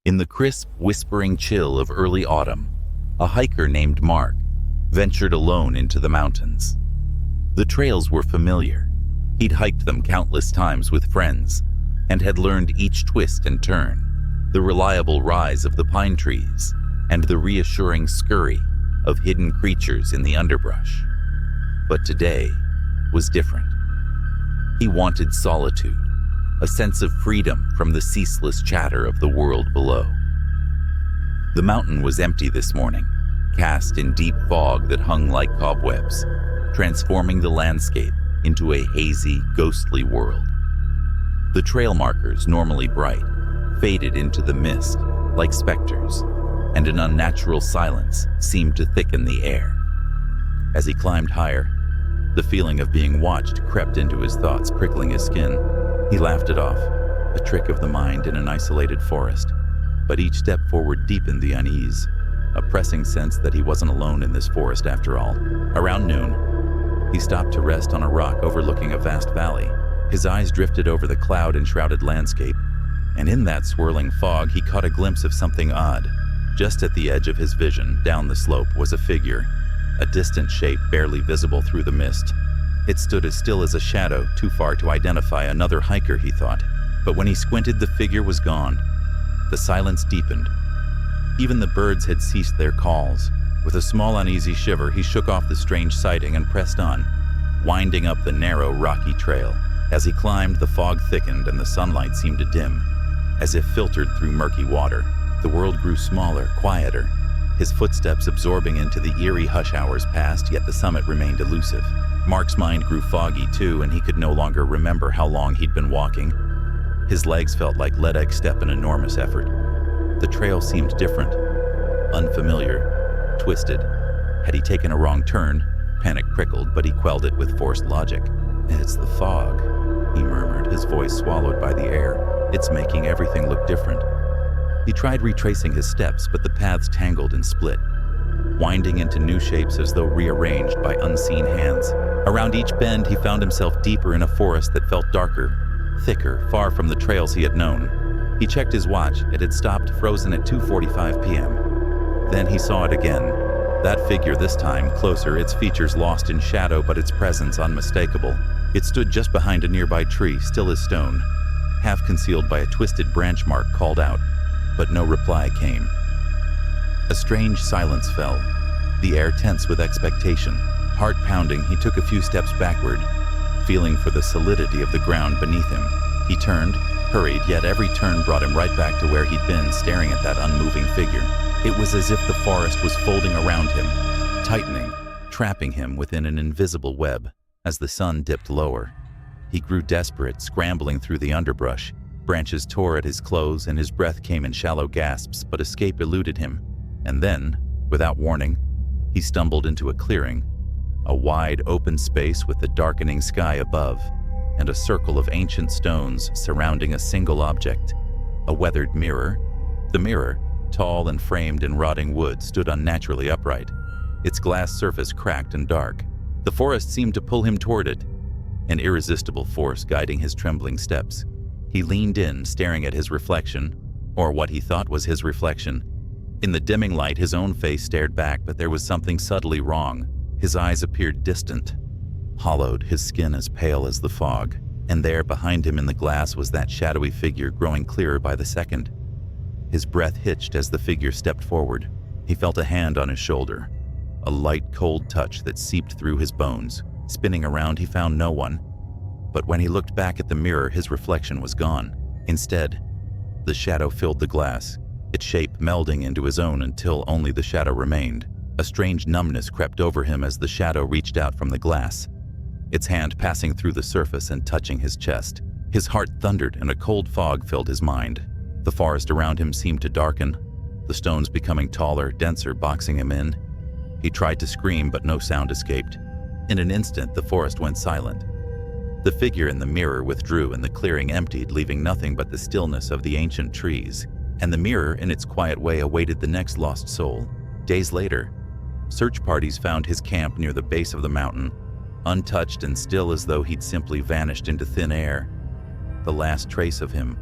In the crisp, whispering chill of early autumn, a hiker named Mark ventured alone into the mountains. The trails were familiar. He'd hiked them countless times with friends and had learned each twist and turn, the reliable rise of the pine trees and the reassuring scurry of hidden creatures in the underbrush. But today was different. He wanted solitude, a sense of freedom from the ceaseless chatter of the world below. The mountain was empty this morning, cast in deep fog that hung like cobwebs, transforming the landscape into a hazy, ghostly world. The trail markers, normally bright, faded into the mist like specters, and an unnatural silence seemed to thicken the air. As he climbed higher, the feeling of being watched crept into his thoughts, prickling his skin. He laughed it off, a trick of the mind in an isolated forest. But each step forward deepened the unease, a pressing sense that he wasn't alone in this forest after all. Around noon, he stopped to rest on a rock overlooking a vast valley. His eyes drifted over the cloud-enshrouded landscape, and in that swirling fog, he caught a glimpse of something odd. Just at the edge of his vision, down the slope, was a figure, a distant shape barely visible through the mist. It stood as still as a shadow, too far to identify another hiker, he thought. But when he squinted, the figure was gone. The silence deepened. Even the birds had ceased their calls. With a small uneasy shiver, he shook off the strange sighting and pressed on, winding up the narrow, rocky trail. As he climbed, the fog thickened and the sunlight seemed to dim, as if filtered through murky water. The world grew smaller, quieter, his footsteps absorbing into the eerie hush hours passed, yet the summit remained elusive. Mark's mind grew foggy too, and he could no longer remember how long he'd been walking. His legs felt like lead-egg step in enormous effort. The trail seemed different, unfamiliar, twisted. Had he taken a wrong turn? Panic prickled, but he quelled it with forced logic. "It's the fog," he murmured, his voice swallowed by the air. "It's making everything look different." He tried retracing his steps, but the paths tangled and split, winding into new shapes as though rearranged by unseen hands. Around each bend, he found himself deeper in a forest that felt darker, thicker, far from the trails he had known. He checked his watch. It had stopped, frozen at 2:45 p.m. Then he saw it again. That figure, this time closer, its features lost in shadow, but its presence unmistakable. It stood just behind a nearby tree, still as stone, half concealed by a twisted branch. Mark called out, but no reply came. A strange silence fell, the air tense with expectation. Heart pounding, he took a few steps backward, feeling for the solidity of the ground beneath him. He turned, hurried, yet every turn brought him right back to where he'd been, staring at that unmoving figure. It was as if the forest was folding around him, tightening, trapping him within an invisible web. As the sun dipped lower, he grew desperate, scrambling through the underbrush. Branches tore at his clothes and his breath came in shallow gasps, but escape eluded him. And then, without warning, he stumbled into a clearing, a wide open space with the darkening sky above, and a circle of ancient stones surrounding a single object, a weathered mirror. The mirror, tall and framed in rotting wood, stood unnaturally upright, its glass surface cracked and dark. The forest seemed to pull him toward it, an irresistible force guiding his trembling steps. He leaned in, staring at his reflection, or what he thought was his reflection. In the dimming light, his own face stared back, but there was something subtly wrong. His eyes appeared distant, hollowed, his skin as pale as the fog. And there, behind him in the glass, was that shadowy figure growing clearer by the second. His breath hitched as the figure stepped forward. He felt a hand on his shoulder, a light, cold touch that seeped through his bones. Spinning around, he found no one. But when he looked back at the mirror, his reflection was gone. Instead, the shadow filled the glass, its shape melding into his own until only the shadow remained. A strange numbness crept over him as the shadow reached out from the glass, its hand passing through the surface and touching his chest. His heart thundered and a cold fog filled his mind. The forest around him seemed to darken, the stones becoming taller, denser, boxing him in. He tried to scream, but no sound escaped. In an instant, the forest went silent. The figure in the mirror withdrew and the clearing emptied, leaving nothing but the stillness of the ancient trees. And the mirror, in its quiet way, awaited the next lost soul. Days later, search parties found his camp near the base of the mountain, untouched and still as though he'd simply vanished into thin air. The last trace of him